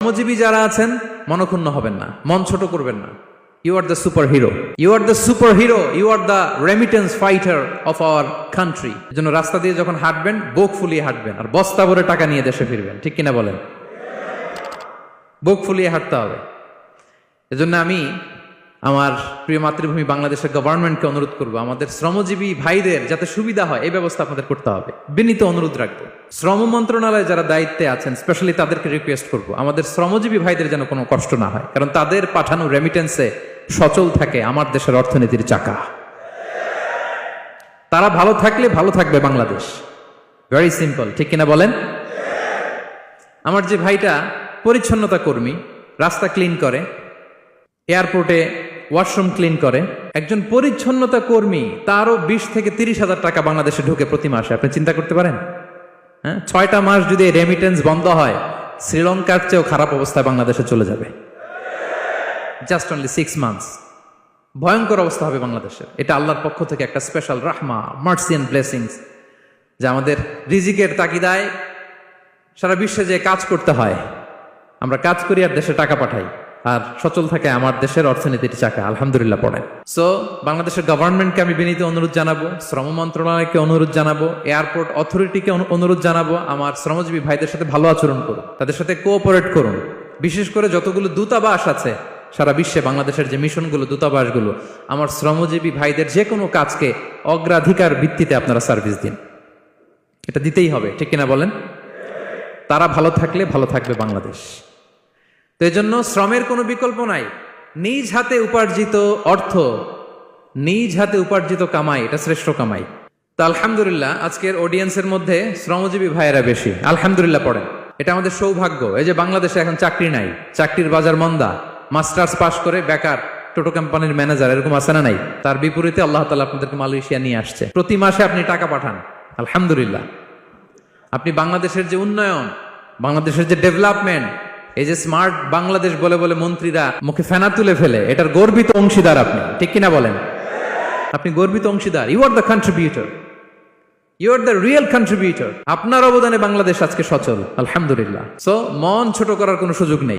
শ্রমজীবী যারা আছেন মনক্ষুণ্ণ হবেন না, মন ছোট করবেন না। You are the superhero, you are the superhero, you are the remittance fighter of our country. এজন্য রাস্তা দিয়ে যখন হাঁটবেন বুক ফুলিয়ে হাঁটবেন, আর বস্তা ভরে টাকা নিয়ে দেশে ফিরবেন, ঠিক কিনা বলেন? বুক ফুলিয়ে হাঁটতে হবে। এজন্য আমি আমার প্রিয় মাতৃভূমি বাংলাদেশের গভর্নমেন্টকে অনুরোধ করবো, আমাদের শ্রমজীবী ভাইদের যাতে সুবিধা হয় এই ব্যবস্থা আপনাদের করতে হবে। বিনীত অনুরোধ রাখবো, শ্রম মন্ত্রণালয়ে যারা দায়িত্বে আছেন স্পেশালি তাদেরকে রিকোয়েস্ট করবো, আমাদের শ্রমজীবী ভাইদের যেন কোনো কষ্ট না হয়, কারণ তাদের পাঠানো রেমিটেন্সে সচল থাকে আমার দেশের অর্থনীতির চাকা। তারা ভালো থাকলে ভালো থাকবে বাংলাদেশ। ভেরি সিম্পল, ঠিক কিনা বলেন? আমার যে ভাইটা পরিচ্ছন্নতা কর্মী, রাস্তা ক্লিন করে, এয়ারপোর্টে ওয়াশরুম ক্লিন করে, একজন পরিচ্ছন্নতা কর্মী, তারও 20 থেকে 30 হাজার টাকা বাংলাদেশে ঢুকে প্রতি মাসে। আপনি চিন্তা করতে পারেন? হ্যাঁ, 6টা মাস যদি রেমিটেন্স বন্ধ হয়, শ্রীলঙ্কার চেয়েও খারাপ অবস্থায় বাংলাদেশে চলে যাবে। Just only 6 months. ভয়ঙ্কর অবস্থা হবে বাংলাদেশের। এটা আল্লাহর পক্ষ থেকে একটা স্পেশাল রাহমা, মার্সি এন্ড ব্লেসিংস, যে আমাদের রিজিকের তাগিদায় সারা বিশ্বে যে কাজ করতে হয়, আমরা কাজ করি আর দেশে টাকা পাঠাই, আর সচল থাকে আমার দেশের অর্থনীতির চাকা। আলহামদুলিল্লাহ পড়েন। সো বাংলাদেশের গভর্নমেন্টকে আমি বিনীত অনুরোধ জানাবো, শ্রম মন্ত্রণালয়কে অনুরোধ জানাবো, এয়ারপোর্ট অথরিটিকে অনুরোধ জানাবো, আমার শ্রমজীবী ভাইদের সাথে ভালো আচরণ করুন, তাদের সাথে কোঅপারেট করুন। বিশেষ করে যতগুলো দূতাবাস আছে সারা বিশ্বে, বাংলাদেশের যে মিশনগুলো, দূতাবাসগুলো, আমার শ্রমজীবী ভাইদের যে কোনো কাজকে অগ্রাধিকার ভিত্তিতে আপনারা সার্ভিস দিন। এটা দিতেই হবে, ঠিক কিনা বলেন? তারা ভালো থাকলে ভালো থাকবে বাংলাদেশ। তো এই জন্য শ্রমের কোনো বিকল্প নাই। নিজ হাতে উপার্জিত অর্থ, নিজ হাতে উপার্জিত কামাই, এটা শ্রেষ্ঠ কামাই। তো আলহামদুলিল্লাহ আজকের অডিয়েন্সের মধ্যে শ্রমজীবী ভাইয়েরা বেশি। আলহামদুলিল্লাহ পড়েন, এটা আমাদের সৌভাগ্য। এই যে বাংলাদেশে এখন চাকরি নাই, চাকরির বাজার মন্দা, মাস্টার্স পাশ করে বেকার টোটো কোম্পানির ম্যানেজার, এরকম আছে না নাই? তার বিপরীতে আল্লাহ তাআলা আপনাদেরকে মালয়েশিয়া নিয়ে আসছে, প্রতি মাসে আপনি টাকা পাঠান। আলহামদুলিল্লাহ। আপনি বাংলাদেশের যে উন্নয়ন, বাংলাদেশের যে ডেভেলপমেন্ট, এই যে স্মার্ট বাংলাদেশ বলে বলে মন্ত্রীরা মুখে ফেনা তুলে ফেলে, এটার গর্বিত অংশীদার আপনি, ঠিক কিনা বলেন? আপনি গর্বিত অংশীদার। You are the contributor, you are the real contributor. আপনার অবদানে বাংলাদেশ আজকে সচল। আলহামদুলিল্লাহ। সো মন ছোট করার কোনো সুযোগ নেই।